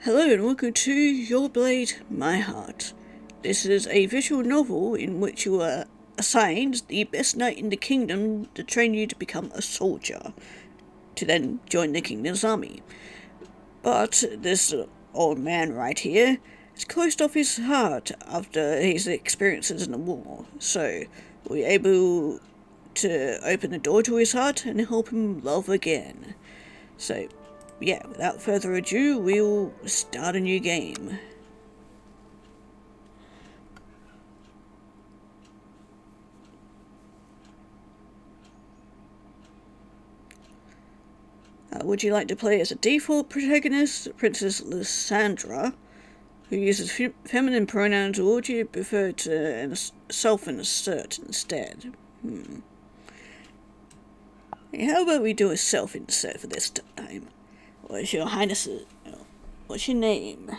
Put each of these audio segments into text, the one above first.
Hello and welcome to Your Blade, My Heart. This is a visual novel in which you are assigned the best knight in the kingdom to train you to become a soldier, to then join the kingdom's army. But this old man right here has closed off his heart after his experiences in the war, so we're able to open the door to his heart and help him love again. So, yeah, without further ado, we'll start a new game. Would you like to play as a default protagonist, Princess Lysandra, who uses feminine pronouns, or would you prefer to self-insert instead? How about we do a self-insert for this time? What's your highness's... what's your name?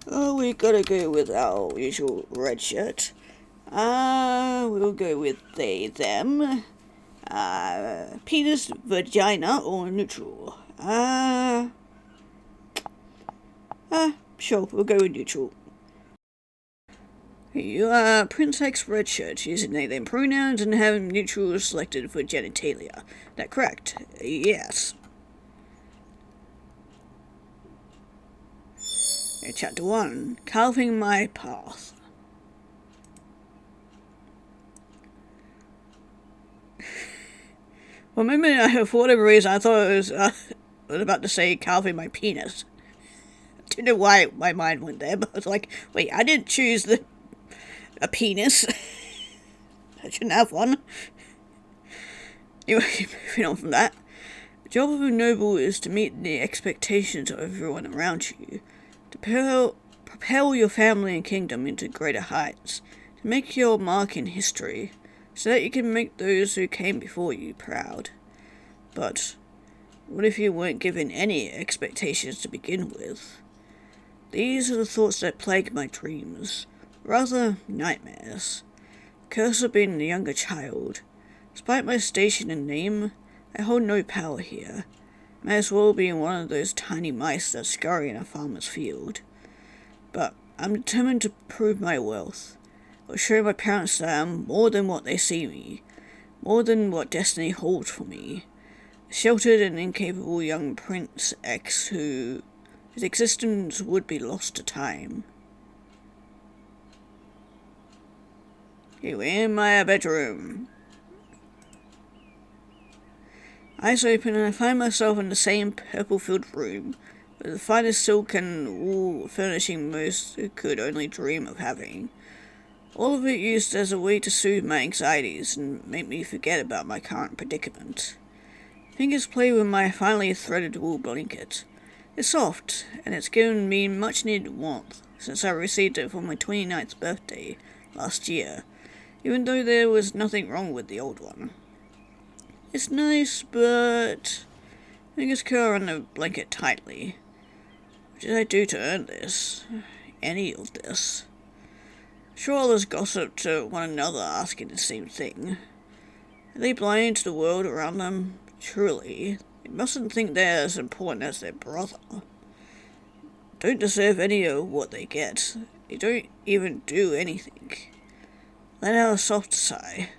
Oh, we gotta go with our usual red shirt. We'll go with they, them. Penis, vagina, or neutral? Sure, we'll go with neutral. You are Prince X Redshirt, using they, them pronouns and having neutral selected for genitalia. That correct? Yes. Chapter 1, Carving My Path. For a moment, for whatever reason, I thought it was about to say carving my penis. I don't know why my mind went there, but I was like, wait, I didn't choose a penis. I shouldn't have one. Anyway, moving on from that. The job of a noble is to meet the expectations of everyone around you, to propel your family and kingdom into greater heights, to make your mark in history, so that you can make those who came before you proud. But what if you weren't given any expectations to begin with? These are the thoughts that plague my dreams, rather nightmares. Curse of being a younger child. Despite my station and name, I hold no power here. May as well be one of those tiny mice that scurry in a farmer's field. But I'm determined to prove my worth. I'll show my parents that I'm more than what they see me, more than what destiny holds for me. A sheltered and incapable young Prince X whose existence would be lost to time. Here we're in my bedroom. Eyes open and I find myself in the same purple-filled room, with the finest silk and wool furnishing most could only dream of having. All of it used as a way to soothe my anxieties and make me forget about my current predicament. Fingers play with my finely threaded wool blanket. It's soft, and it's given me much-needed warmth since I received it for my 29th birthday last year, even though there was nothing wrong with the old one. It's nice, but fingers curl on the blanket tightly. What did I do to earn this? Any of this? Sure, others gossip to one another asking the same thing. Are they blind to the world around them? Truly, they mustn't think they're as important as their brother. Don't deserve any of what they get. They don't even do anything. Let out a soft sigh.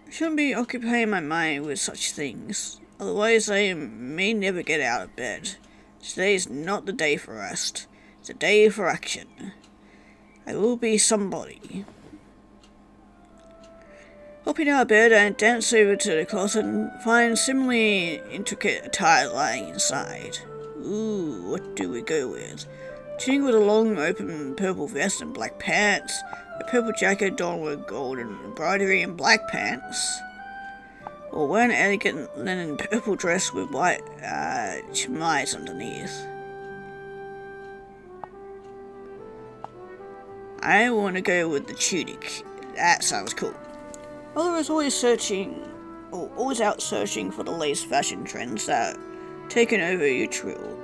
I shouldn't be occupying my mind with such things, otherwise I may never get out of bed. Today's not the day for rest. It's a day for action. I will be somebody. Hopping out of bed, I dance over to the closet and find similarly intricate attire lying inside. Ooh, what do we go with? Tuning with a long open purple vest and black pants, a purple jacket adorned with gold embroidery and black pants. Or wear an elegant linen purple dress with white chemise underneath. I want to go with the tunic. That sounds cool. Mother is always out searching for the latest fashion trends that are taking over Utril.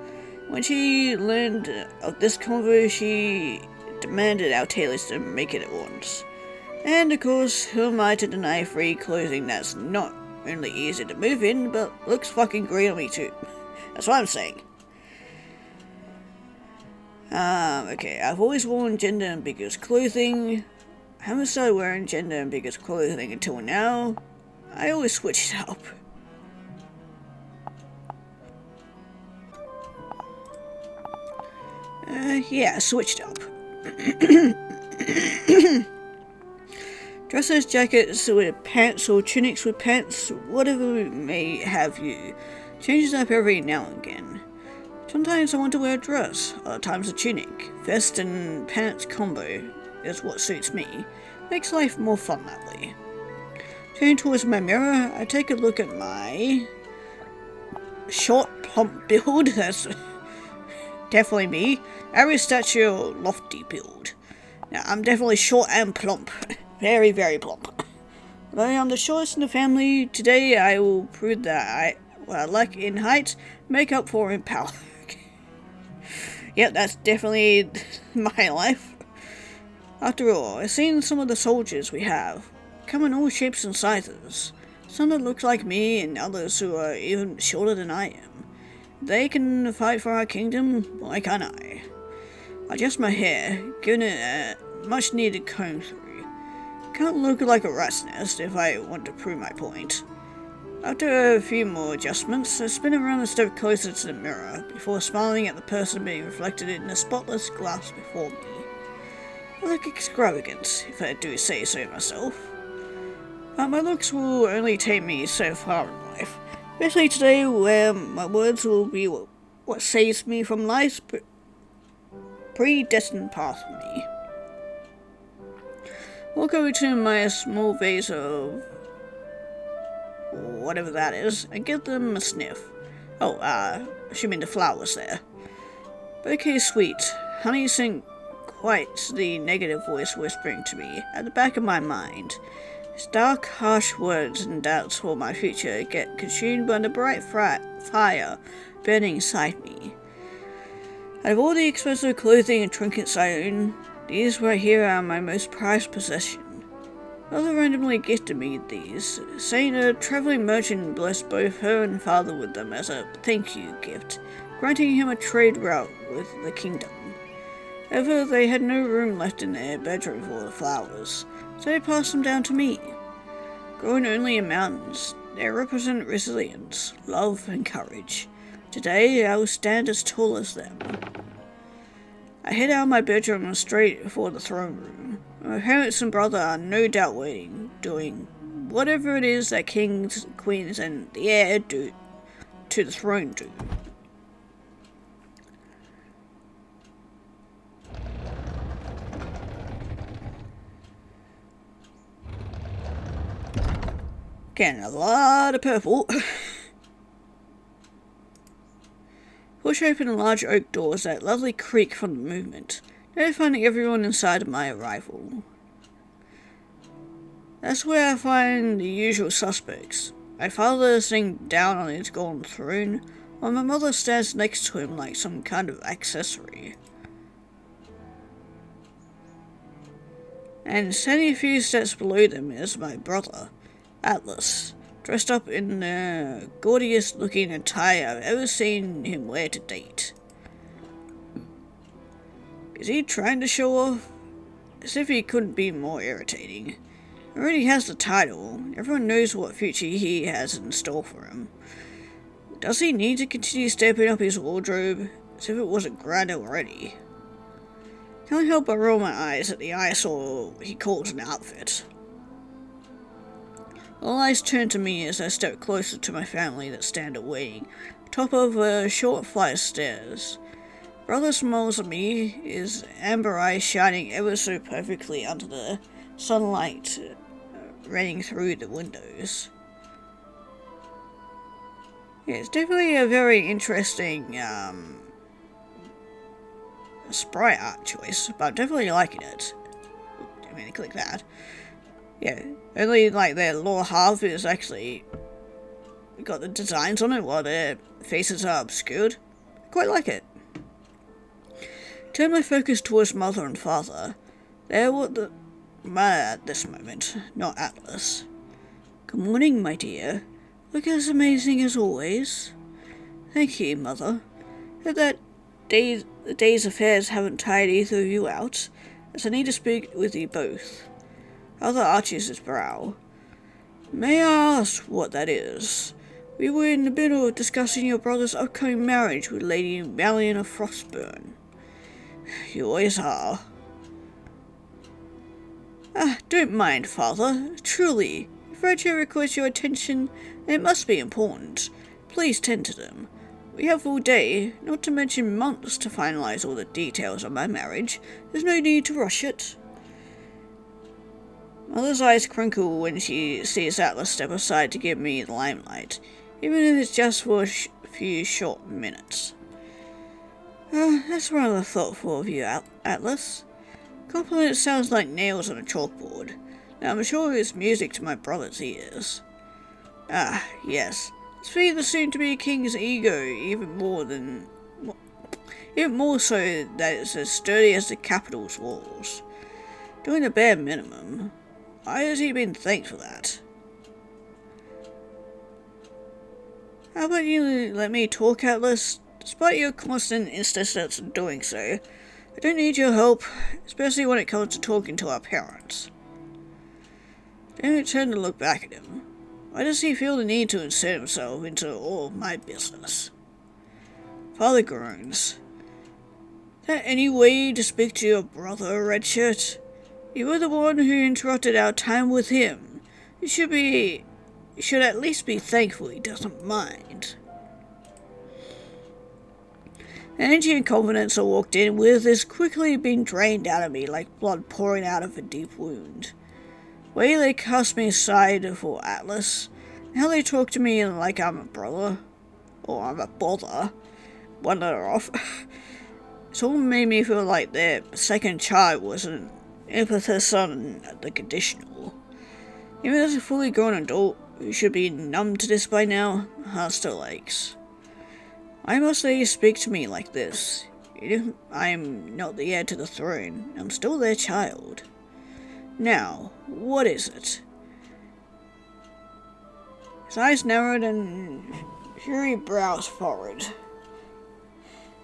When she learned of this convo, she demanded our tailors to make it at once. And of course, who am I to deny free clothing that's not only easy to move in, but looks fucking great on me too. That's what I'm saying. Okay, I've always worn gender ambiguous clothing. I haven't started wearing gender ambiguous clothing until now. I always switch it up. Yeah, switched up. Dresses, jackets with pants, or tunics with pants, whatever may have you. Changes up every now and again. Sometimes I want to wear a dress, other times a tunic. Vest and pants combo is what suits me. Makes life more fun that way. Turning towards my mirror, I take a look at my short, plump build. That's definitely me. Average stature, lofty build. Now, I'm definitely short and plump. Very, very plump. Though I'm the shortest in the family, today I will prove that what I lack in height, make up for in power. Yep, that's definitely my life. After all, I've seen some of the soldiers we have. Come in all shapes and sizes. Some that look like me and others who are even shorter than I am. They can fight for our kingdom, why can't I? Adjust my hair, giving it a much needed comb through. Can't look like a rat's nest if I want to prove my point. After a few more adjustments, I spin around and step closer to the mirror before smiling at the person being reflected in the spotless glass before me. I look extravagant, if I do say so myself. But my looks will only take me so far in life, especially today where my words will be what saves me from life's predestined path for me. Walk over to my small vase of whatever that is, and give them a sniff. Oh, assuming the flowers there. Bouquet sweet. Honey sent quite the negative voice whispering to me at the back of my mind. Its dark, harsh words and doubts for my future get consumed by the bright fire burning inside me. Out of all the expensive clothing and trinkets I own, these right here are my most prized possession. Mother randomly gifted me these, saying a traveling merchant blessed both her and father with them as a thank you gift, granting him a trade route with the kingdom. However, they had no room left in their bedroom for the flowers, so they passed them down to me. Grown only in mountains, they represent resilience, love, and courage. Today, I will stand as tall as them. I head out of my bedroom and straight for the throne room. My parents and brother are no doubt waiting, doing whatever it is that kings, queens, and the heir do to the throne do. Getting a lot of purple. Push open the large oak doors that lovely creak from the movement, notifying everyone inside of my arrival. That's where I find the usual suspects. My father sitting down on his golden throne, while my mother stands next to him like some kind of accessory. And standing a few steps below them is my brother, Atlas, dressed up in the gaudiest looking attire I've ever seen him wear to date. Is he trying to show off? As if he couldn't be more irritating. He already has the title, everyone knows what future he has in store for him. Does he need to continue stepping up his wardrobe, as if it wasn't grand already? Can't help but roll my eyes at the eyesore he calls an outfit. All eyes turn to me as I step closer to my family that stand awaiting, top of a short flight of stairs. Brother smiles at me, his amber eyes shining ever so perfectly under the sunlight raining through the windows. Yeah, it's definitely a very interesting sprite art choice, but I'm definitely liking it. I mean, click that. Yeah, only like their lower half is actually got the designs on it while their faces are obscured. I quite like it. Turn my focus towards mother and father. They're what the matter at this moment, not Atlas. Good morning, my dear. Look as amazing as always. Thank you, mother. At that the day's affairs haven't tired either of you out, as I need to speak with you both. Father arches his brow. May I ask what that is? We were in the middle of discussing your brother's upcoming marriage with Lady Mallion of Frostburn. You always are. Don't mind, Father. Truly, if Roger requests your attention, then it must be important. Please tend to them. We have all day, not to mention months, to finalize all the details of my marriage. There's no need to rush it. Mother's eyes crinkle when she sees Atlas step aside to give me the limelight, even if it's just for a few short minutes. That's rather thoughtful of you, Atlas. Compliment sounds like nails on a chalkboard. Now I'm sure it's music to my brother's ears. Yes. Let's feed the soon-to-be king's ego even more so that it's as sturdy as the capital's walls. Doing the bare minimum. Why has he been thanked for that? How about you let me talk, Atlas? Despite your constant insistence on doing so, I don't need your help, especially when it comes to talking to our parents. Don't turn to look back at him. Why does he feel the need to insert himself into all of my business? Father groans. Is there any way to speak to your brother, Redshirt? You were the one who interrupted our time with him. You should at least be thankful he doesn't mind. The energy and confidence I walked in with is quickly being drained out of me like blood pouring out of a deep wound. The way they cast me aside for Atlas, and how they talk to me like I'm a brother, or I'm a bother, wander off. It's all made me feel like their second child was an impetus on the conditional. Even as a fully grown adult who should be numb to this by now, my heart still aches. Why must they speak to me like this? Even if I'm not the heir to the throne, I'm still their child. Now, what is it? His eyes narrowed and fury brows furrowed.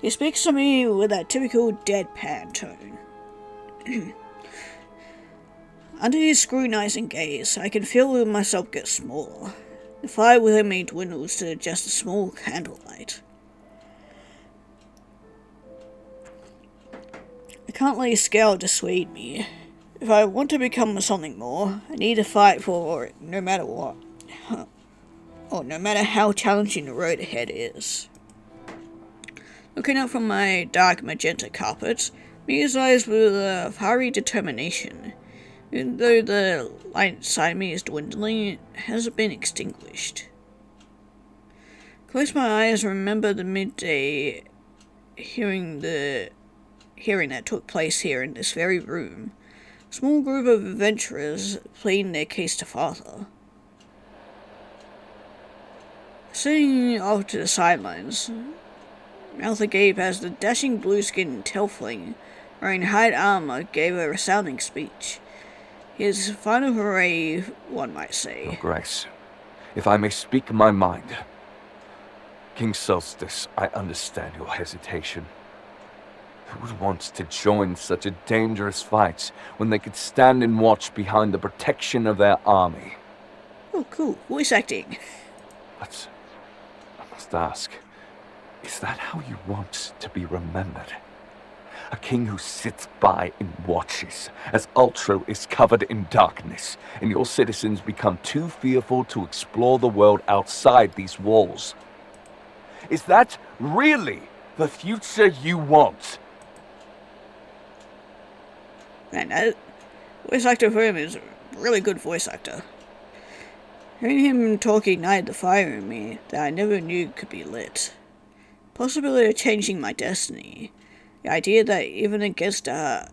He speaks to me with that typical deadpan tone. Under his scrutinizing gaze, I can feel myself get smaller. The fire within me dwindles to just a small candlelight. I can't let his scowl dissuade me. If I want to become something more, I need to fight for it no matter what. Or no matter how challenging the road ahead is. Looking up from my dark magenta carpet, Mia's eyes with a fiery determination. Even though the light inside me is dwindling, it hasn't been extinguished. Close my eyes and remember the midday hearing that took place here in this very room. A small group of adventurers pleading their case to Father. Sitting off to the sidelines, mouth agape as the dashing blue-skinned tiefling wearing hide armor gave a resounding speech. His final hooray, one might say. Your Grace, if I may speak my mind. King Solstice, I understand your hesitation. Who would want to join such a dangerous fight when they could stand and watch behind the protection of their army? Oh, cool. Voice acting. But I must ask, is that how you want to be remembered? A king who sits by and watches as Ultra is covered in darkness, and your citizens become too fearful to explore the world outside these walls. Is that really the future you want? Man, that voice actor for him is a really good voice actor. Hearing him talk ignited the fire in me that I never knew could be lit. Possibility of changing my destiny. The idea that even against a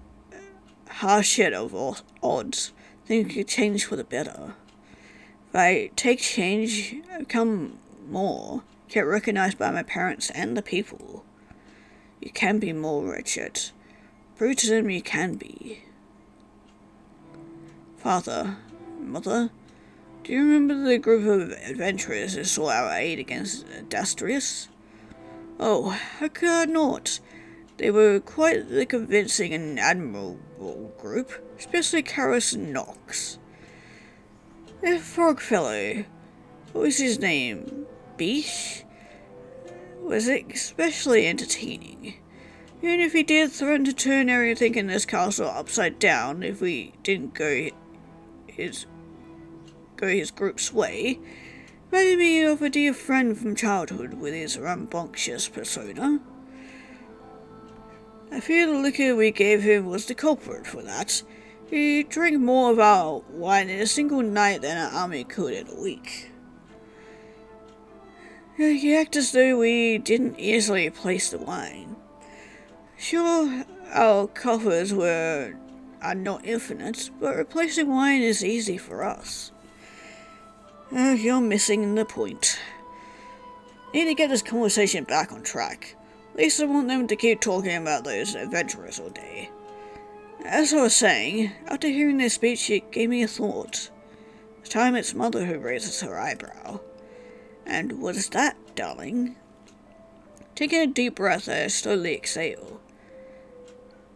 hardship of odds, things could change for the better. If I take change, I become more, get recognized by my parents and the people. You can be more, Richard. Prove to them you can be. Father, Mother, do you remember the group of adventurers who saw our aid against Dastrius? Oh, how could I not? They were quite the convincing and admirable group, especially Karis and Nox. The frog fellow, what was his name? Beach? Was especially entertaining. Even if he did threaten to turn everything in this castle upside down if we didn't go his group's way, reminded me of a dear friend from childhood with his rambunctious persona. I fear the liquor we gave him was the culprit for that. He drank more of our wine in a single night than our army could in a week. He acted as though we didn't easily replace the wine. Sure, our coffers are not infinite, but replacing wine is easy for us. You're missing the point. Need to get this conversation back on track. At least I want them to keep talking about those adventurers all day. As I was saying, after hearing their speech, it gave me a thought. This time it's Mother who raises her eyebrow. And what is that, darling? Taking a deep breath, I slowly exhale.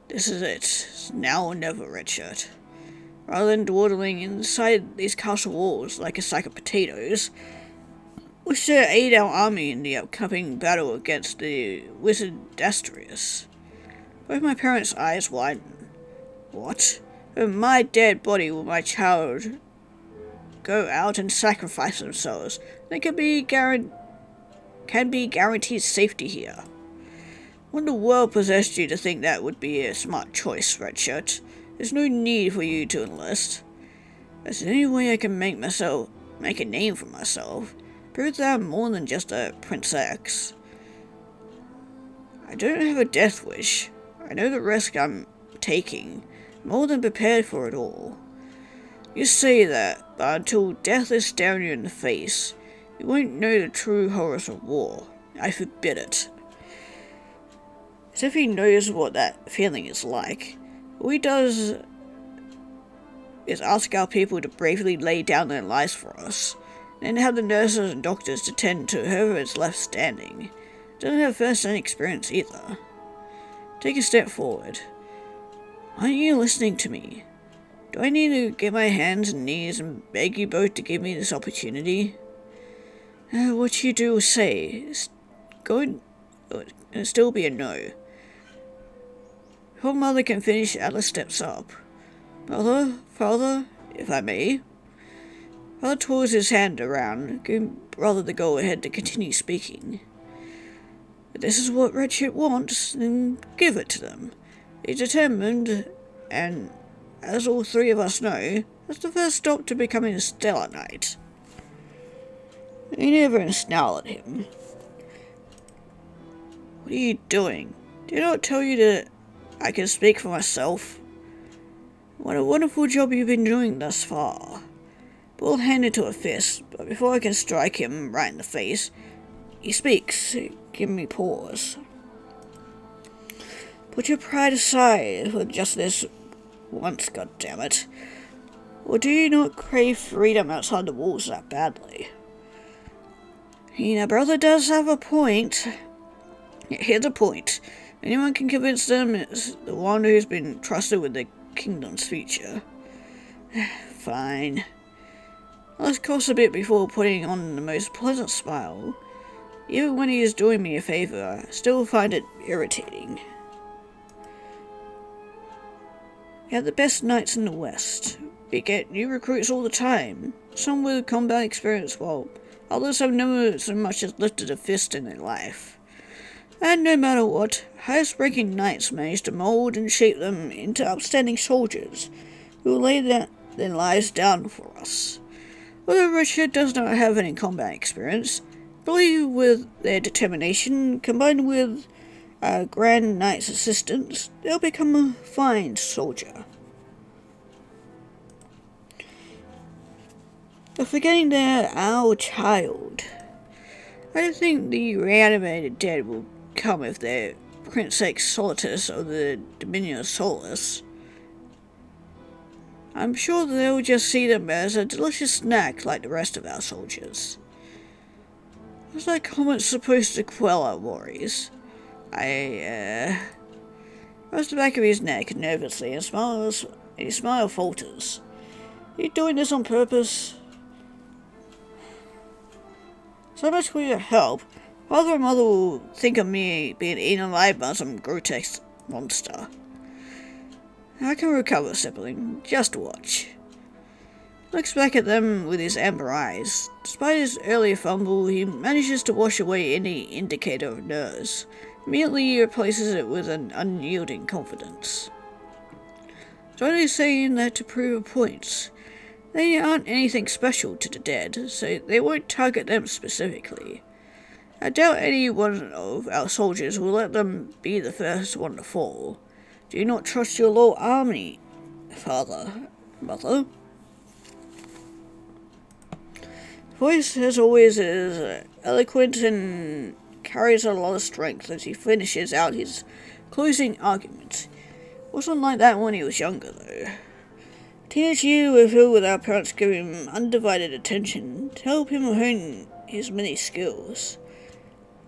This is it. It's now or never, Richard. Rather than dawdling inside these castle walls like a sack of potatoes, we should aid our army in the upcoming battle against the wizard Dastrius. Both my parents' eyes widen. What? With my dead body will my child go out and sacrifice themselves? They can be guaranteed safety here. What in the world possessed you to think that would be a smart choice, Redshirt? There's no need for you to enlist. There's any way I can make a name for myself. Prove that I'm more than just a Prince X. I don't have a death wish. I know the risk I'm taking. More than prepared for it all. You say that, but until death is staring you in the face, you won't know the true horrors of war. I forbid it. As if he knows what that feeling is like. All he does is ask our people to bravely lay down their lives for us, and have the nurses and doctors to tend to whoever is left standing. Doesn't have first-hand experience either. Take a step forward. Aren't you listening to me? Do I need to get my hands and knees and beg you both to give me this opportunity? What you do or say is going to still be a no. Before Mother can finish, Atlas steps up. Father, if I may. Father twirls his hand around, giving Brother the go-ahead to continue speaking. If this is what Redshirt wants, then give it to them. He's determined, and as all three of us know, that's the first stop to becoming a Stellar Knight. He never snarled at him. What are you doing? Did I not tell you that I can speak for myself? What a wonderful job you've been doing thus far. Bull handed to a fist, but before I can strike him right in the face, he speaks, giving me pause. Put your pride aside for just this once, goddammit. Or do you not crave freedom outside the walls that badly? Your brother does have a point. Here's a point. Anyone can convince them it's the one who's been trusted with the kingdom's future. Fine. Let's cost a bit before putting on the most pleasant smile. Even when he is doing me a favor, I still find it irritating. We have the best knights in the West. We get new recruits all the time, some with combat experience, while others have never so much as lifted a fist in their life. And no matter what, highest-ranking knights manage to mold and shape them into outstanding soldiers who will lay their lives down for us. Although Richard does not have any combat experience, I believe with their determination, combined with a Grand Knight's assistance, they'll become a fine soldier. But forgetting they're our child, I don't think the reanimated dead will come if they're Prince X Solitus or the Dominion Solus. I'm sure they'll just see them as a delicious snack like the rest of our soldiers. Was that comment supposed to quell our worries? I Rubs the back of his neck nervously and smiles. His smile falters. Are you doing this on purpose? So much for your help. Father and mother will think of me being eaten alive by some grotesque monster. I can recover, sibling. Just watch. Looks back at them with his amber eyes. Despite his earlier fumble, he manages to wash away any indicator of nerves. Immediately replaces it with an unyielding confidence. So only saying that to prove a point. They aren't anything special to the dead, so they won't target them specifically. I doubt any one of our soldiers will let them be the first one to fall. Do you not trust your loyal army, father, mother? His voice, as always, is eloquent and carries a lot of strength as he finishes out his closing argument. Wasn't like that when he was younger, though. Teenage years were filled with our parents giving him undivided attention to help him hone his many skills,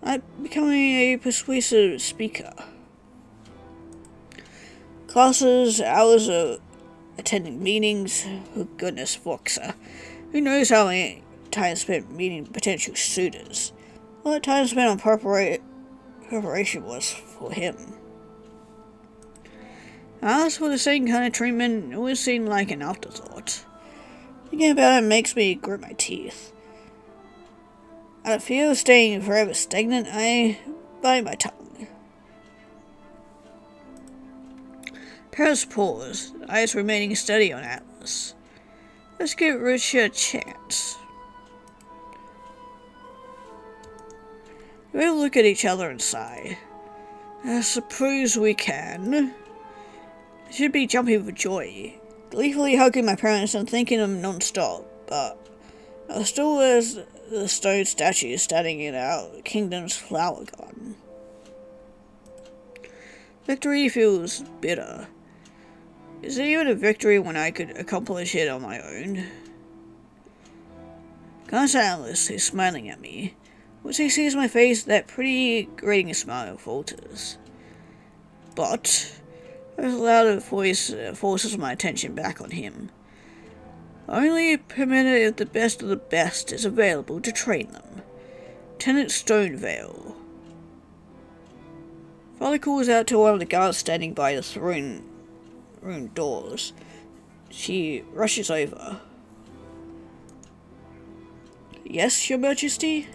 like becoming a persuasive speaker. Classes, hours of attending meetings, oh goodness, Voxer. Who knows how many time spent meeting potential suitors? All that time spent on preparation was for him. As for the same kind of treatment, it always seemed like an afterthought. Thinking about it makes me grit my teeth. Out of fear of staying forever stagnant, I bite my tongue. Paris paused, eyes remaining steady on Atlas. Let's give Richard a chance. We all look at each other and sigh. I suppose we can. I should be jumping for joy, gleefully hugging my parents and thanking them non-stop, but I was still as the stone statue standing in our kingdom's flower garden. Victory feels bitter. Is it even a victory when I could accomplish it on my own? Glance at Atlas, who's smiling at me. Once he sees my face, that pretty grating smile falters. But a louder voice forces my attention back on him. Only permitted if the best of the best is available to train them. Lieutenant Stonevale. Father calls out to one of the guards standing by the throne room doors. She rushes over. Yes, Your Majesty?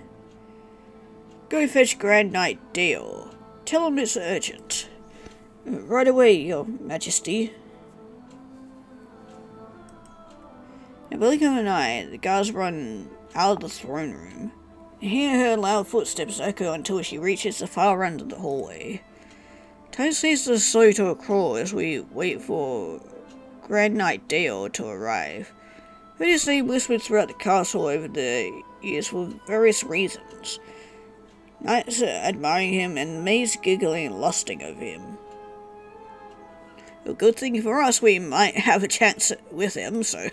Go fetch Grand Knight Dale. Tell him it's urgent. Right away, Your Majesty. In a blink of an eye, the guards run out of the throne room. You hear her loud footsteps echo until she reaches the far end of the hallway. Time seems to slow to a crawl as we wait for Grand Knight Dale to arrive. Heard his name whispered throughout the castle over the years for various reasons. Knights admiring him and maids giggling and lusting over him. A good thing for us, we might have a chance with him, so.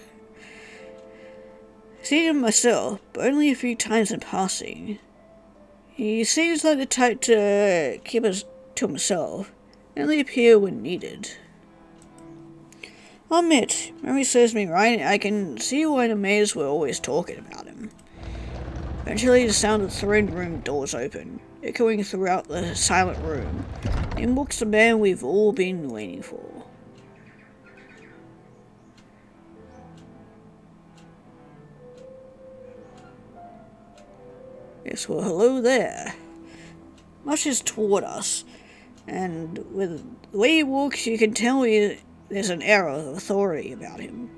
I've seen him myself, but only a few times in passing. He seems like the type to keep us to himself, and only appear when needed. I'll admit, memory serves me right, I can see why the maids were always talking about him. Eventually, the sound of the throne room doors open, echoing throughout the silent room. In walks the man we've all been waiting for. Yes, well, hello there. Marches toward us, and with the way he walks, you can tell there's an air of authority about him.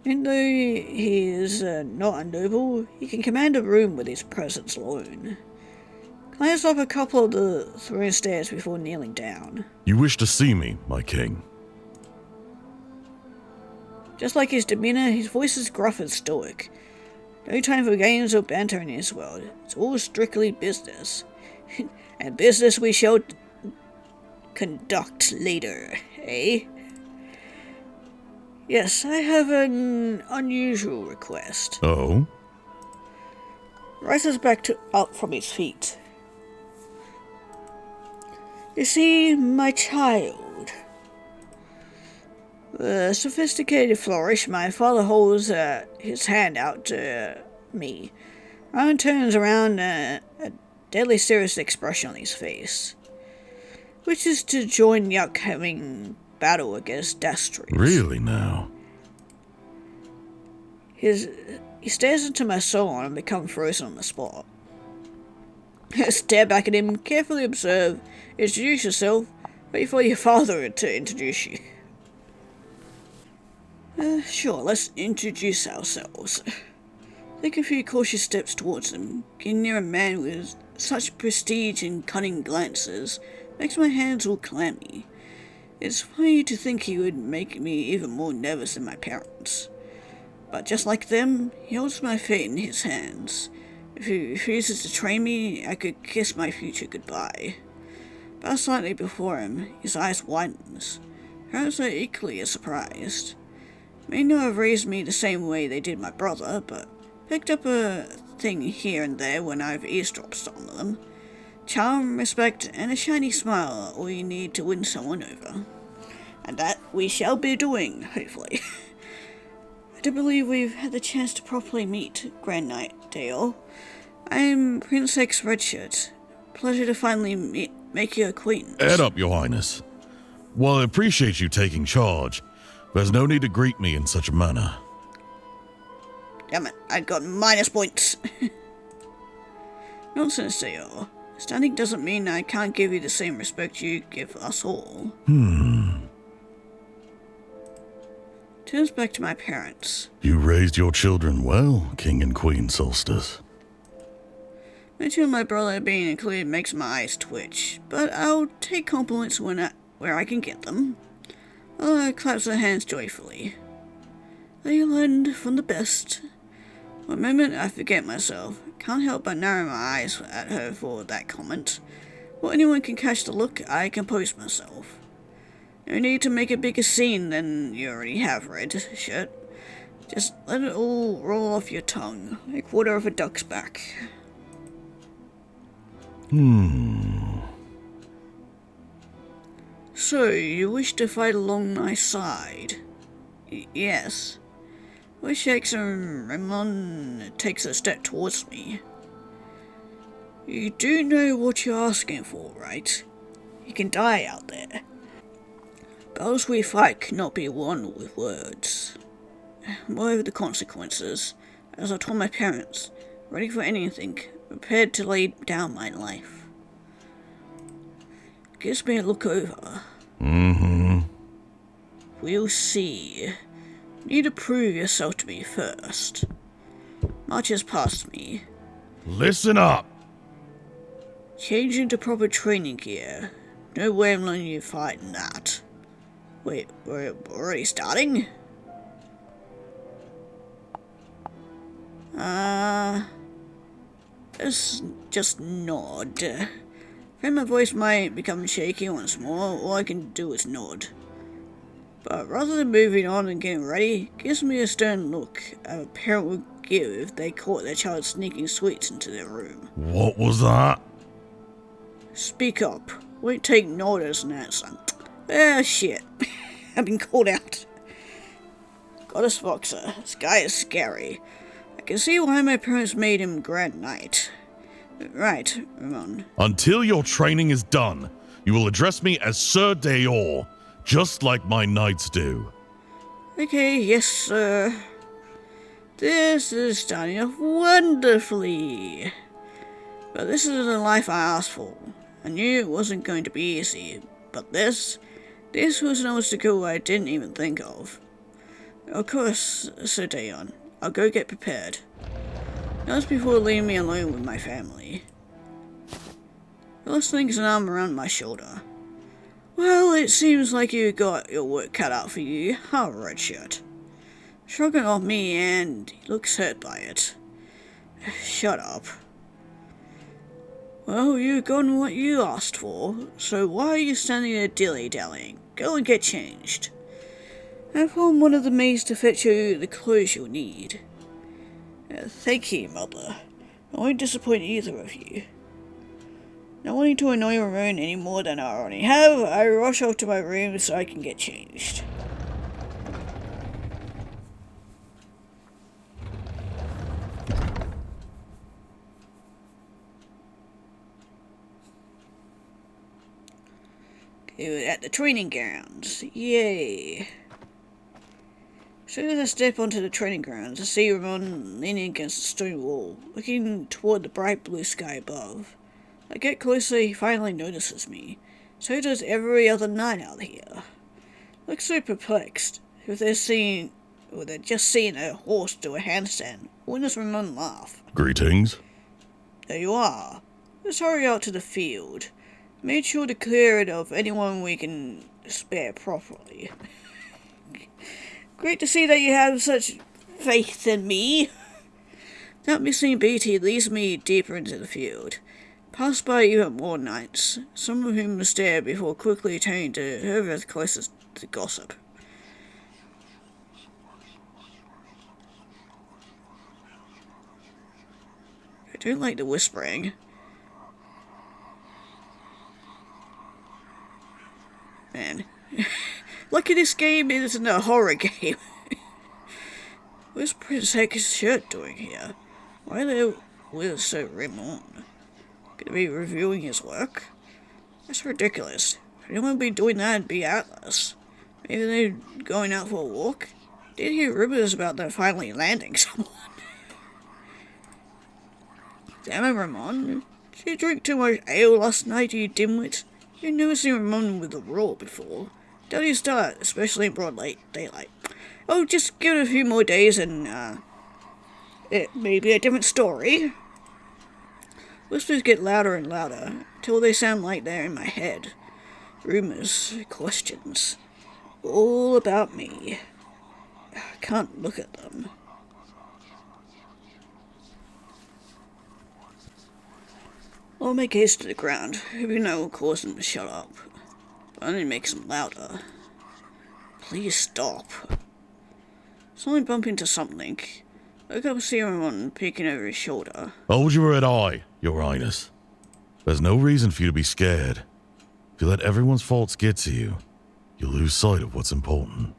Even though he is not a noble, he can command a room with his presence alone. Climbs up a couple of the throne stairs before kneeling down. You wish to see me, my king? Just like his demeanor, his voice is gruff and stoic. No time for games or banter in his world. It's all strictly business. And business we shall conduct later, eh? Yes, I have an unusual request. Oh? Rises back up from his feet. You see, my child, With a sophisticated flourish, my father holds his hand out to me. Ryan turns around, a deadly serious expression on his face, which is to join the upcoming battle against Destrius. Really now? He stares into my soul and becomes frozen on the spot. I stare back at him, carefully observe, introduce yourself, wait for your father to introduce you. Sure, let's introduce ourselves. Take a few cautious steps towards him. Getting near a man with such prestige and cunning glances makes my hands all clammy. It's funny to think he would make me even more nervous than my parents. But just like them, he holds my fate in his hands. If he refuses to train me, I could kiss my future goodbye. Bow slightly before him, his eyes widens. Perhaps they're equally as surprised. May not have raised me the same way they did my brother, but picked up a thing here and there when I've eavesdropped on them. Charm, respect, and a shiny smile are all you need to win someone over. And that we shall be doing, hopefully. I do believe we've had the chance to properly meet, Grand Knight Dale. I'm Prince X Redshirt. Pleasure to finally make your acquaintance. Head up, Your Highness. While I appreciate you taking charge, there's no need to greet me in such a manner. Damn it, I got minus points. Nonsense, Dale. Standing doesn't mean I can't give you the same respect you give us all. Turns back to my parents. You raised your children well, King and Queen Solstice. Mention of my brother being included makes my eyes twitch, but I'll take compliments where I can get them. I claps her hands joyfully. They learned from the best. For a moment I forget myself. Can't help but narrow my eyes at her for that comment. Before anyone can catch the look, I compose myself. No need to make a bigger scene than you already have, Red Shirt. Just let it all roll off your tongue, like water off a duck's back. So, you wish to fight along my side? Yes. Wish shakes and Ramon takes a step towards me. You do know what you're asking for, right? You can die out there. Battles we fight cannot be won with words. Whatever the consequences, as I told my parents, ready for anything, prepared to lay down my life. Gives me a look over. We'll see. Need to prove yourself to me first. Much has passed me. Listen up! Change into proper training gear. No way I'm letting you fight in that. Wait, we're already starting? Just nod. Afraid my voice might become shaky once more, all I can do is nod. But rather than moving on and getting ready, gives me a stern look a parent would give if they caught their child sneaking sweets into their room. What was that? Speak up. Won't take no as an answer. Ah, shit. I've been called out. Goddess Boxer, this guy is scary. I can see why my parents made him Grand Knight. Right, Ramon. Until your training is done, you will address me as Sir Dayor, just like my knights do. Okay, yes, sir. This is starting off wonderfully. But this isn't the life I asked for. I knew it wasn't going to be easy, but this was an obstacle I didn't even think of. Of course, Sir Dayon, I'll go get prepared. Just before leaving me alone with my family. Phyllis slings an arm around my shoulder. Well, it seems like you got your work cut out for you, huh, Redshirt? Shrugging off me, and he looks hurt by it. Shut up. Well, you got what you asked for, so why are you standing there dilly-dallying? Go and get changed. I informed one of the maids to fetch you the clothes you'll need. Thank you, Mother. I won't disappoint either of you. Not wanting to annoy Ramon any more than I already have, I rush off to my room so I can get changed. at the training grounds. Yay. As soon as I step onto the training grounds, I see Ramon leaning against the stone wall, looking toward the bright blue sky above. I get closer, he finally notices me. So does every other knight out here. Looks so perplexed. If they're just seeing a horse do a handstand, when does Ramon laugh? Greetings. There you are. Let's hurry out to the field. Made sure to clear it of anyone we can spare properly. Great to see that you have such faith in me. That missing BT leads me deeper into the field. Pass by even more knights, some of whom stare before quickly turning to whoever's closest to gossip. I don't like the whispering. Man. Lucky this game isn't a horror game. What's Prince Heck's shirt doing here? Why are they with so Ramon? Gonna be reviewing his work? That's ridiculous. If anyone would be doing that, it'd be Atlas. Maybe they're going out for a walk? Did hear rumors about them finally landing someone. Damn it, Ramon. Did you drink too much ale last night, you dimwit? You've never seen Ramon with a roar before. Don't you start, especially in broad daylight. Oh, just give it a few more days and, it may be a different story. Whispers get louder and louder, till they sound like they're in my head. Rumors, questions, all about me. I can't look at them. I'll make haste to the ground, hoping I will cause them to shut up. But only makes them louder. Please stop. Suddenly bump into something. Look up and see everyone peeking over his shoulder. Hold your red eye, Your Highness. There's no reason for you to be scared. If you let everyone's faults get to you, you'll lose sight of what's important.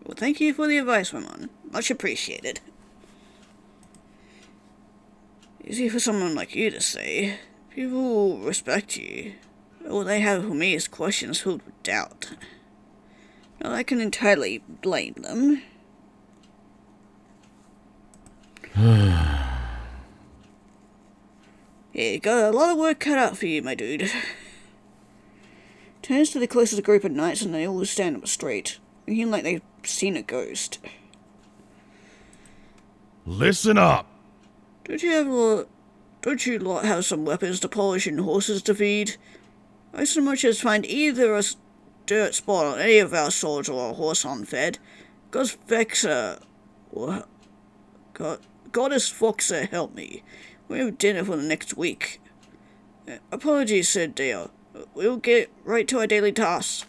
Well, thank you for the advice, Ramon. Much appreciated. Easy for someone like you to say. People respect you. All they have for me is questions filled with doubt. Now, I can entirely blame them. Yeah, you got a lot of work cut out for you, my dude. Turns to the closest group of knights and they all stand up straight, looking like they've seen a ghost. Listen up! Don't you lot have some weapons to polish and horses to feed? I so much as find either a dirt spot on any of our swords or a horse unfed. Goddess Foxa help me. We have dinner for the next week. Apologies, said Dale. We'll get right to our daily tasks.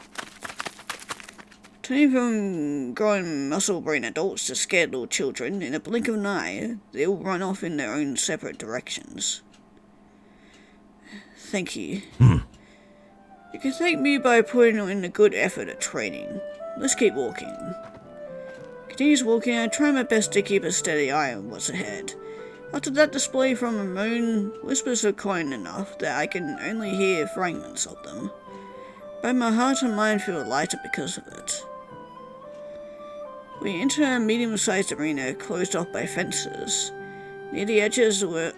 Turning from growing muscle-brain adults to scared little children, in a blink of an eye, they all run off in their own separate directions. Thank you. You can thank me by putting in a good effort at training. Let's keep walking. Continues walking, I try my best to keep a steady eye on what's ahead. After that display from Ramon, whispers are quiet enough that I can only hear fragments of them. But my heart and mind feel lighter because of it. We enter a medium-sized arena closed off by fences. Near the edges were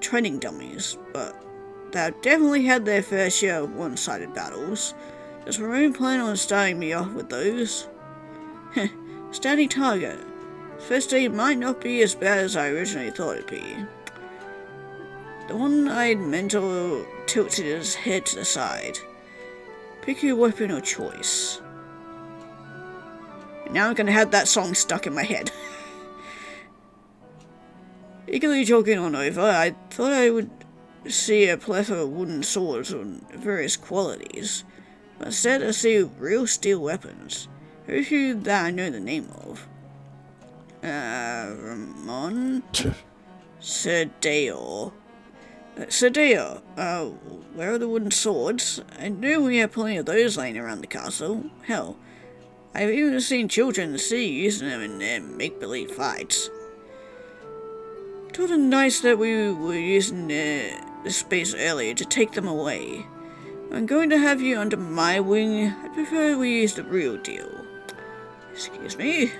training dummies, but they have definitely had their fair share of one-sided battles. Does Ramon plan on starting me off with those? Standing target. First aid might not be as bad as I originally thought it'd be. The one-eyed mentor tilted his head to the side. Pick your weapon of choice. Now I'm gonna have that song stuck in my head. Eagerly jogging on over, I thought I would see a plethora of wooden swords on various qualities. But instead I see real steel weapons. Very few that I know the name of. Ramon? Sir Dale. Sir Dale, where are the wooden swords? I knew we had plenty of those laying around the castle. Hell, I've even seen children in the city using them in their make-believe fights. Told the knights that we were using the space earlier to take them away. I'm going to have you under my wing. I prefer we use the real deal. Excuse me?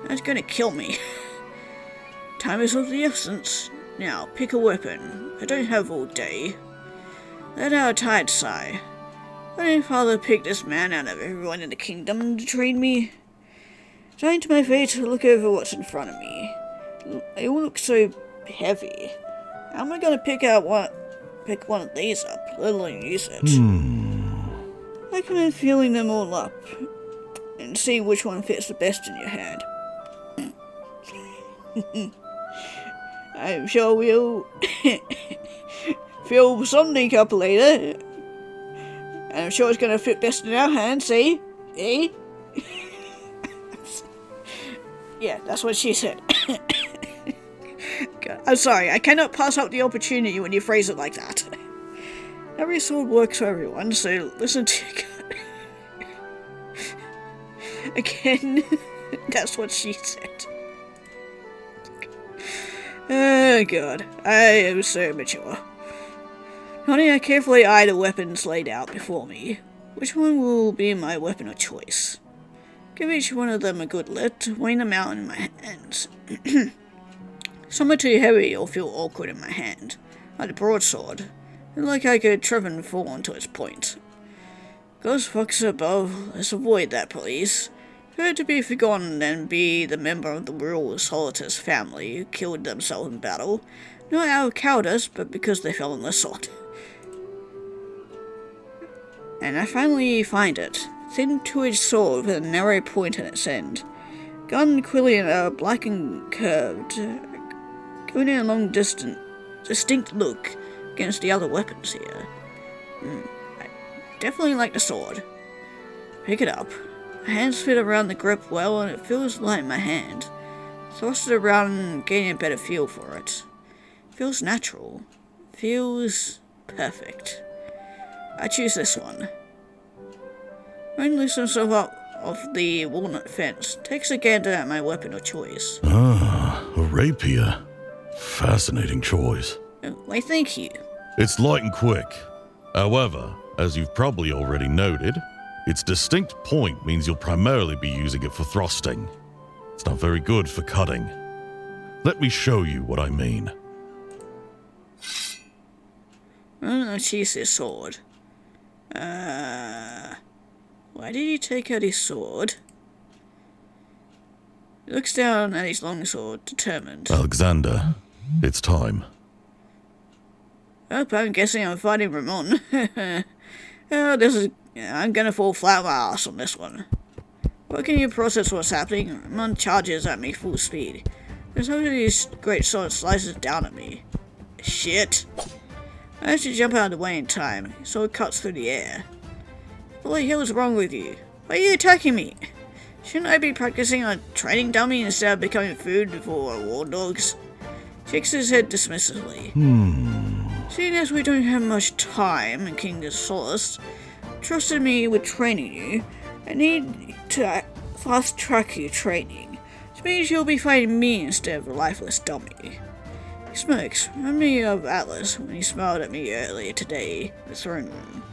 That's gonna kill me. Time is of the essence. Now, pick a weapon. I don't have all day. Let our tide sigh. Why didn't Father pick this man out of everyone in the kingdom to train me? Trying to my feet to look over what's in front of me. They all look so heavy. How am I gonna pick one of these up, let alone use it? I recommend feeling them all up and see which one fits the best in your hand. I'm sure we'll feel something up later. And I'm sure it's gonna fit best in our hands, see? Eh? Yeah, that's what she said. God, I'm sorry, I cannot pass up the opportunity when you phrase it like that. Every sword works for everyone, so listen to your gut. Again, that's what she said. Oh god, I am so mature. Honey, I carefully eye the weapons laid out before me. Which one will be my weapon of choice? Give each one of them a good lift, weighing them out in my hands. Some are too heavy or feel awkward in my hand, like the broadsword, and like I could trip and fall onto its point. Ghost fucks above, let's avoid that, please. Prefer to be forgotten than be the member of the rural Solitus family who killed themselves in battle, not out of cowardice, but because they fell on the sword. And I finally find it. Thin two-edged sword with a narrow point at its end. Gun quillian are black and curved, giving it a long distinct look against the other weapons here. I definitely like the sword. Pick it up. My hands fit around the grip well and it feels light in my hand. Thrust it around and gain a better feel for it. Feels natural. Feels perfect. I choose this one. Ren lifts himself up off the walnut fence, takes a gander at my weapon of choice. Ah, a rapier. Fascinating choice. Why, thank you. It's light and quick. However, as you've probably already noted, its distinct point means you'll primarily be using it for thrusting. It's not very good for cutting. Let me show you what I mean. I'll choose this sword. Why did he take out his sword? He looks down at his longsword, determined. Alexander, it's time. Oh, I'm guessing I'm fighting Ramon. I'm gonna fall flat on my ass on this one. Working you process what's happening, Ramon charges at me full speed. There's only his great sword slices down at me. Shit. I have to jump out of the way in time, so it cuts through the air. What the hell is wrong with you? Why are you attacking me? Shouldn't I be practicing on a training dummy instead of becoming food for war dogs? Shakes his head dismissively. Seeing as we don't have much time in King of Solace trusted me with training you, I need to fast track your training, which means you'll be fighting me instead of a lifeless dummy. He smirks, reminding me of Atlas when he smiled at me earlier today in the throne room.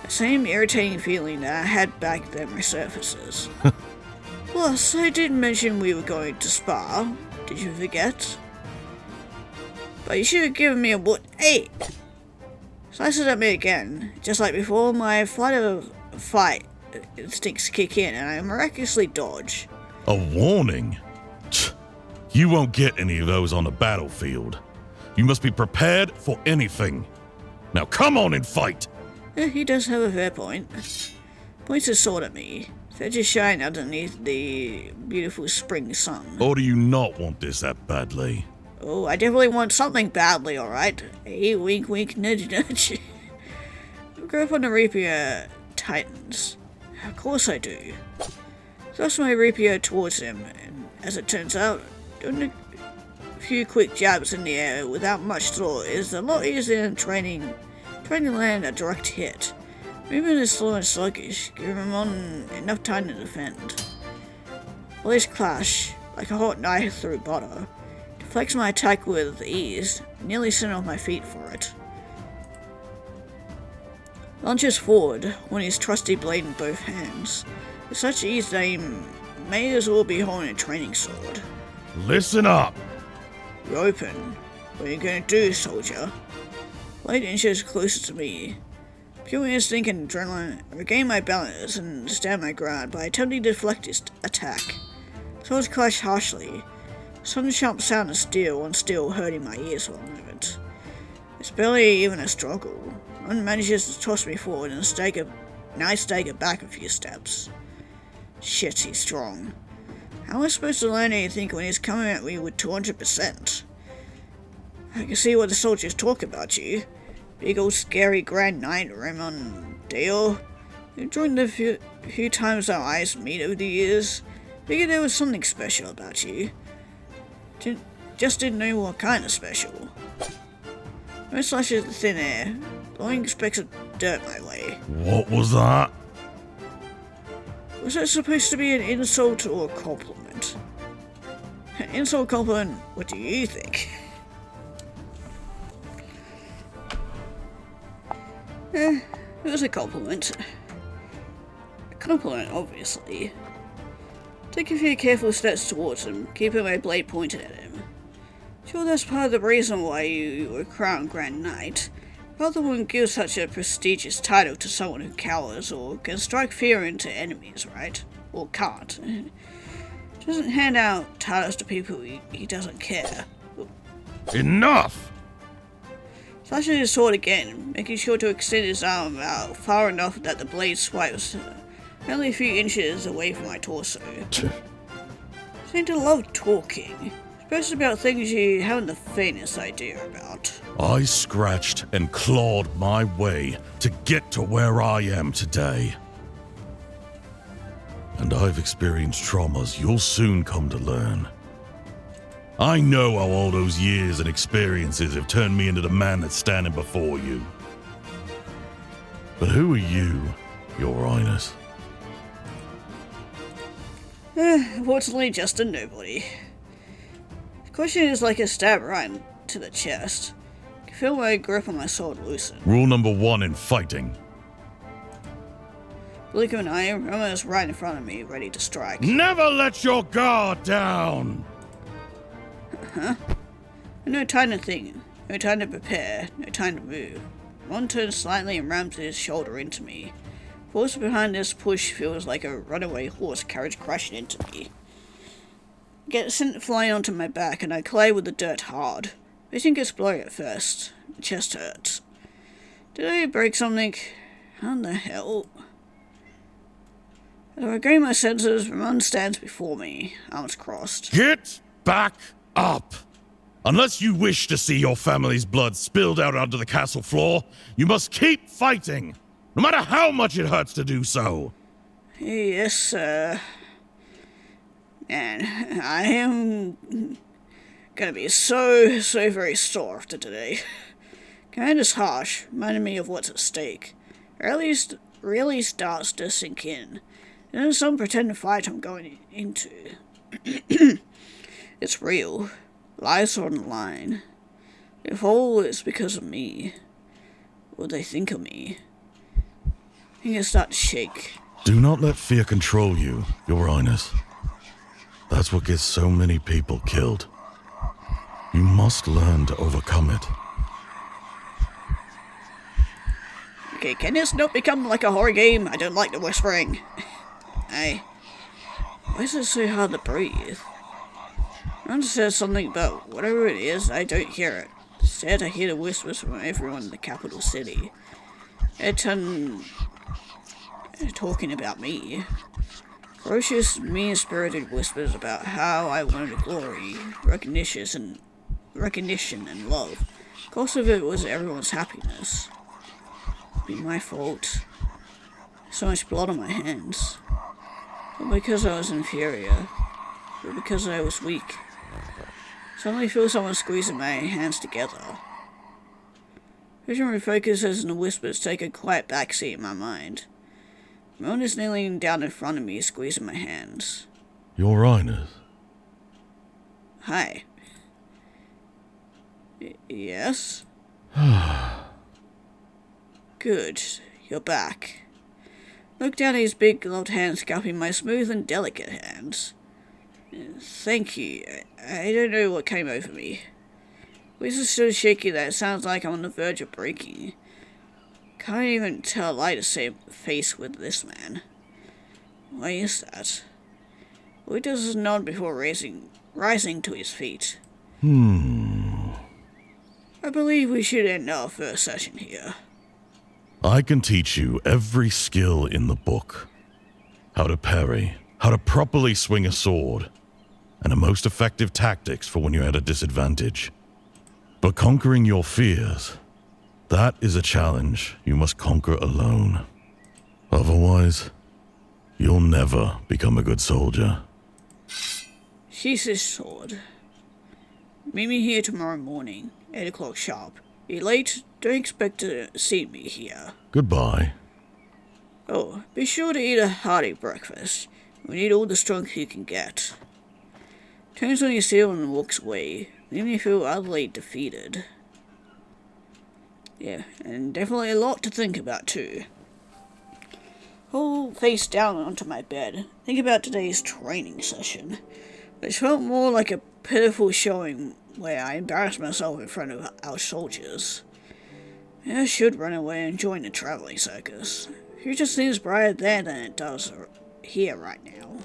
The same irritating feeling that I had back then resurfaces. Plus, I did mention we were going to spar. Did you forget? But you should have given me a what? Hey! Slices at me again. Just like before, my fight instincts kick in and I miraculously dodge. A warning? You won't get any of those on the battlefield. You must be prepared for anything. Now come on and fight! He does have a fair point. Points his sword at me. Edges shine underneath the beautiful spring sun. Or do you not want this that badly? Oh, I definitely want something badly, alright. Hey, wink wink, nudge nudge. The grip on the rapier tightens. Of course I do. Thrust my rapier towards him, and as it turns out, doing a few quick jabs in the air without much thought is a lot easier than trying to land a direct hit. Movement is slow and sluggish, giving him enough time to defend. Blades clash, like a hot knife through butter. Deflects my attack with ease, nearly sent off my feet for it. Launches forward, holding his trusty blade in both hands. With such ease that he may as well be holding a training sword. Listen up! You're open. What are you going to do, soldier? Blade inches closer to me. Pure instinct and adrenaline, I regain my balance and stand my ground by attempting to deflect his attack. Swords clash harshly. Sudden sharp sound of steel on steel hurting my ears for a moment. It's barely even a struggle. One manages to toss me forward and I stagger back a few steps. Shit, he's strong. How am I supposed to learn anything when he's coming at me with 200%? I can see what the soldiers talk about you. Big old scary Grand Knight Raymond Dale. You joined a few times our eyes meet over the years. Figured there was something special about you. Just didn't know what kind of special. No slashes the thin air. Blowing specks of dirt my way. What was that? Was that supposed to be an insult or a compliment? Insult, compliment, what do you think? It was a compliment. A compliment, obviously. Take a few careful steps towards him, keeping my blade pointed at him. Sure, that's part of the reason why you were crowned Grand Knight. Rather wouldn't give such a prestigious title to someone who cowers or can strike fear into enemies, right? Or can't. Doesn't hand out titles to people he doesn't care. Enough! Slashing his sword again, making sure to extend his arm out far enough that the blade swipes only a few inches away from my torso. Seem to love talking, especially about things you haven't the faintest idea about. I scratched and clawed my way to get to where I am today. And I've experienced traumas you'll soon come to learn. I know how all those years and experiences have turned me into the man that's standing before you. But who are you, Your Highness? Unfortunately, just a nobody. The question is like a stab right to the chest. I can feel my grip on my sword loosen. Rule number 1 in fighting. Blink of an eye, Roma is right in front of me, ready to strike. Never let your guard down! No time to think, no time to prepare, no time to move. Ron turns slightly and rams his shoulder into me. Force behind this push feels like a runaway horse carriage crashing into me. I get sent flying onto my back and I collide with the dirt hard. Vision gets blurry at first. My chest hurts. Did I break something? How the hell? As I regain my senses, Ramon stands before me, arms crossed. Get back up! Unless you wish to see your family's blood spilled out onto the castle floor, you must keep fighting, no matter how much it hurts to do so. Yes, sir. Man, I am gonna be so very sore after today. Commander's harsh, reminding me of what's at stake. Really starts to sink in. And then some pretend fight I'm going into. It's real. Lives are on the line. If all is because of me, what they think of me, I'm gonna start to shake. Do not let fear control you, Your Highness. That's what gets so many people killed. You must learn to overcome it. Okay, can this not become like a horror game? I don't like the whispering. Why is it so hard to breathe? Ron says something about whatever it is, I don't hear it. Instead, I hear the whispers from everyone in the capital city. They're talking about me. Ferocious, mean-spirited whispers about how I wanted glory, recognition, and love. The cost of it was everyone's happiness. It'd be my fault. So much blood on my hands. Not because I was inferior, but because I was weak. Suddenly feel someone squeezing my hands together. Vision refocuses and the whispers take a quiet backseat in my mind. Ramon is kneeling down in front of me, squeezing my hands. Your Highness. Hi. Yes? Good. you're back. Looked down at his big gloved hands cupping my smooth and delicate hands. Thank you. I don't know what came over me. Voice is so shaky that it sounds like I'm on the verge of breaking. Can't even tell a lie to save face with this man. Why is that? He does his nod before rising to his feet. I believe we should end our first session here. I can teach you every skill in the book. How to parry, how to properly swing a sword, and the most effective tactics for when you're at a disadvantage. But conquering your fears, that is a challenge you must conquer alone. Otherwise, you'll never become a good soldier. She's his sword. Meet me here tomorrow morning, 8 o'clock sharp. Be late, don't expect to see me here. Goodbye. Oh, be sure to eat a hearty breakfast. We need all the strength you can get. Turns on his heel and walks away, leaving me feel utterly defeated. Yeah, and definitely a lot to think about too. Fall face down onto my bed, think about today's training session, which felt more like a pitiful showing where I embarrassed myself in front of our soldiers. I should run away and join the traveling circus. The future seems brighter there than it does here right now.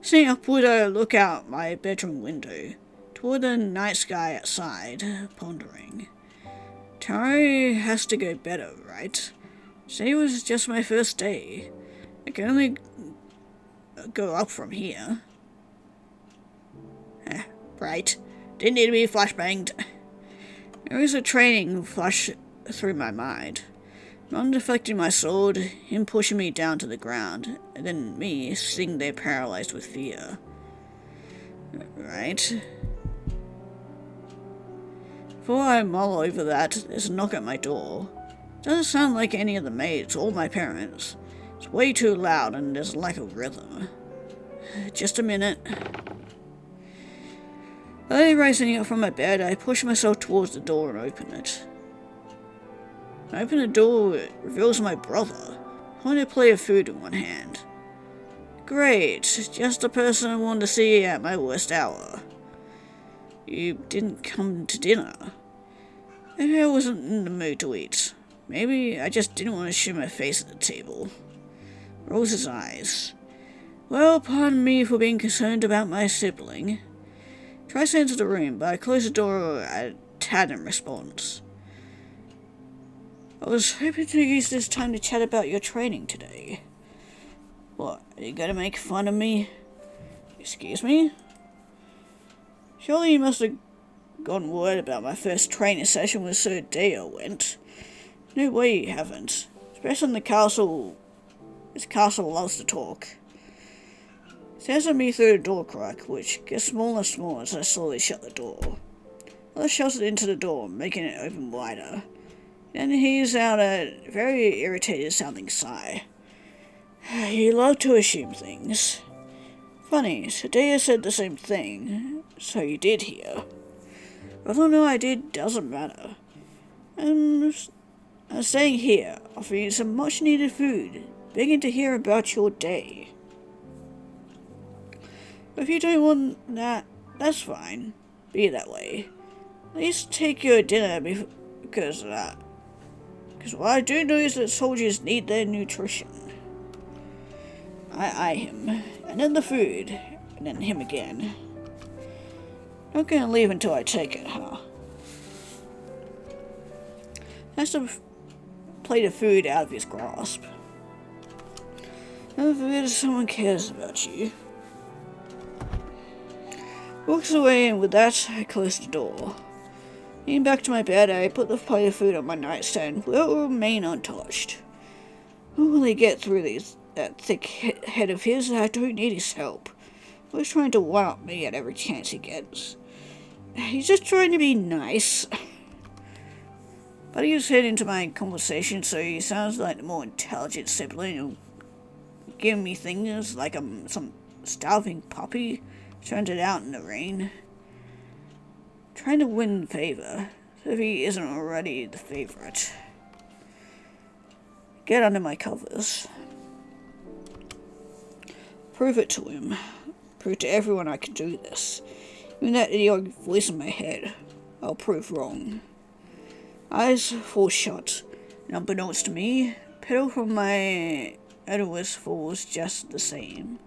Sitting upward, I look out my bedroom window, toward the night sky outside, pondering. Tomorrow has to go better, right? Today was just my first day. I can only go up from here. Right. Didn't need to be flashbanged. There was a training flash through my mind. Mom deflecting my sword, him pushing me down to the ground, and then me sitting there paralyzed with fear. Right. Before I mull over that, there's a knock at my door. Doesn't sound like any of the maids or my parents. It's way too loud and there's a lack of rhythm. Just a minute. Early rising up from my bed, I push myself towards the door and open it. When I open the door, it reveals my brother, holding a plate of food in one hand. Great, just the person I wanted to see at my worst hour. You didn't come to dinner. Maybe I wasn't in the mood to eat. Maybe I just didn't want to show my face at the table. Rolls his eyes. Well, pardon me for being concerned about my sibling. Tries to enter the room, but I close the door a tad in response. I was hoping to use this time to chat about your training today. What, are you gonna make fun of me? Excuse me? Surely you must have gotten word about my first training session with Sir Deo went. No way you haven't. Especially in the castle. This castle loves to talk. Stares at me through the door crack, which gets smaller and smaller as I slowly shut the door. I shoves it into the door, making it open wider. Then he heaves out a very irritated sounding sigh. You love to assume things. Funny, Sadea said the same thing, so you did hear. Whether or not I did doesn't matter. I'm staying here, offering you some much needed food, begging to hear about your day. If you don't want that, that's fine. Be that way. At least take your dinner because of that. Because what I do know is that soldiers need their nutrition. I eye him, and then the food, and then him again. Not gonna leave until I take it, huh? That's a plate of food out of his grasp. Never forget if someone cares about you. Walks away, and with that, I close the door. Getting back to my bed, I put the plate of food on my nightstand, where it will remain untouched. How will he get through that thick head of his? I don't need his help. Always trying to one-up me at every chance he gets. He's just trying to be nice. Butting his head into my conversation so he sounds like the more intelligent sibling who giving me things like I'm some starving puppy turns it out in the rain. Trying to win favor, if he isn't already the favorite. Get under my covers. Prove it to him. Prove to everyone I can do this. Even that idiotic voice in my head, I'll prove wrong. Eyes fall shut, and unbeknownst to me, petal from my Edward's falls just the same.